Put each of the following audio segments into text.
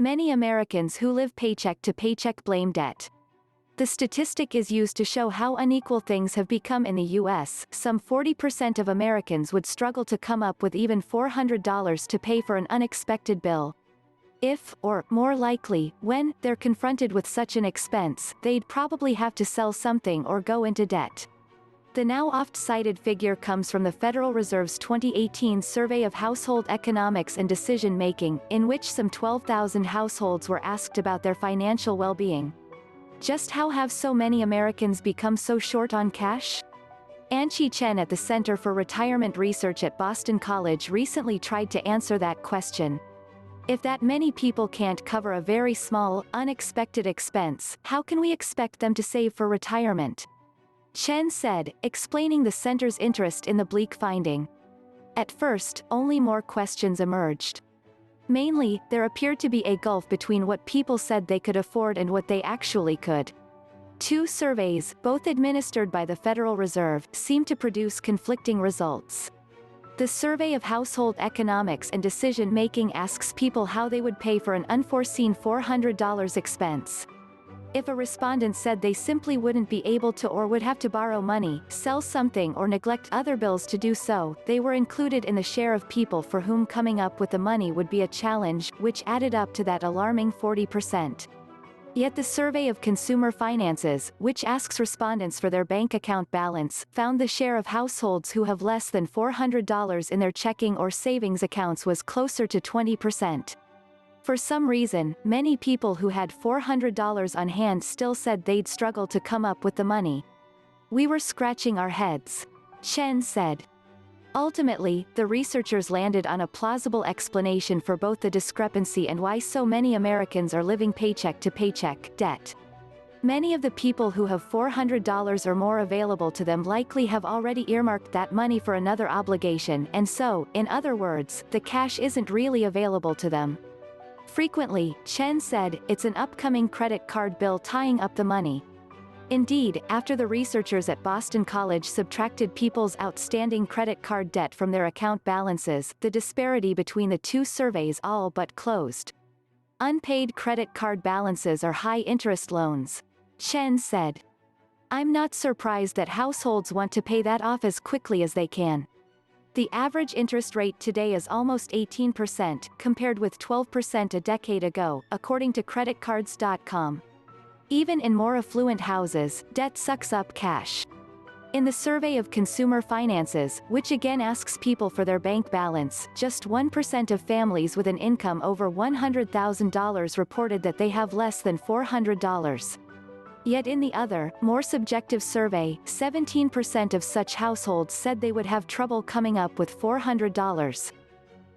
Many Americans who live paycheck to paycheck blame debt. The statistic is used to show how unequal things have become in the US. Some 40% of Americans would struggle to come up with even $400 to pay for an unexpected bill. If, or more likely, when, they're confronted with such an expense, they'd probably have to sell something or go into debt. The now oft-cited figure comes from the Federal Reserve's 2018 Survey of Household Economics and Decision-Making, in which some 12,000 households were asked about their financial well-being. Just how have so many Americans become so short on cash? Anqi Chen at the Center for Retirement Research at Boston College recently tried to answer that question. If that many people can't cover a very small, unexpected expense, how can we expect them to save for retirement? Chen said, explaining the center's interest in the bleak finding. At first, only more questions emerged. Mainly, there appeared to be a gulf between what people said they could afford and what they actually could. Two surveys, both administered by the Federal Reserve, seemed to produce conflicting results. The Survey of Household Economics and Decision-Making asks people how they would pay for an unforeseen $400 expense. If a respondent said they simply wouldn't be able to or would have to borrow money, sell something or neglect other bills to do so, they were included in the share of people for whom coming up with the money would be a challenge, which added up to that alarming 40%. Yet the Survey of Consumer Finances, which asks respondents for their bank account balance, found the share of households who have less than $400 in their checking or savings accounts was closer to 20%. For some reason, many people who had $400 on hand still said they'd struggle to come up with the money. We were scratching our heads. Chen said. Ultimately, the researchers landed on a plausible explanation for both the discrepancy and why so many Americans are living paycheck to paycheck debt. Many of the people who have $400 or more available to them likely have already earmarked that money for another obligation, and so, in other words, the cash isn't really available to them. Frequently, Chen said, it's an upcoming credit card bill tying up the money. Indeed, after the researchers at Boston College subtracted people's outstanding credit card debt from their account balances, the disparity between the two surveys all but closed. Unpaid credit card balances are high-interest loans. Chen said. I'm not surprised that households want to pay that off as quickly as they can. The average interest rate today is almost 18%, compared with 12% a decade ago, according to creditcards.com. Even in more affluent houses, debt sucks up cash. In the Survey of Consumer Finances, which again asks people for their bank balance, just 1% of families with an income over $100,000 reported that they have less than $400. Yet in the other, more subjective survey, 17% of such households said they would have trouble coming up with $400.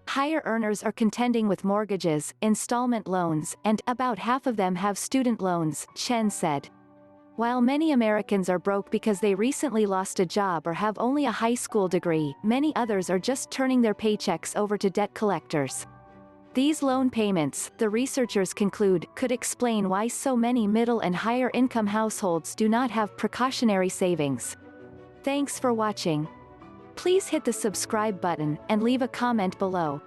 Higher earners are contending with mortgages, installment loans, and about half of them have student loans, Chen said. While many Americans are broke because they recently lost a job or have only a high school degree, many others are just turning their paychecks over to debt collectors. These loan payments, the researchers conclude, could explain why so many middle and higher income households do not have precautionary savings. Thanks for watching. Please hit the subscribe button, and leave a comment below.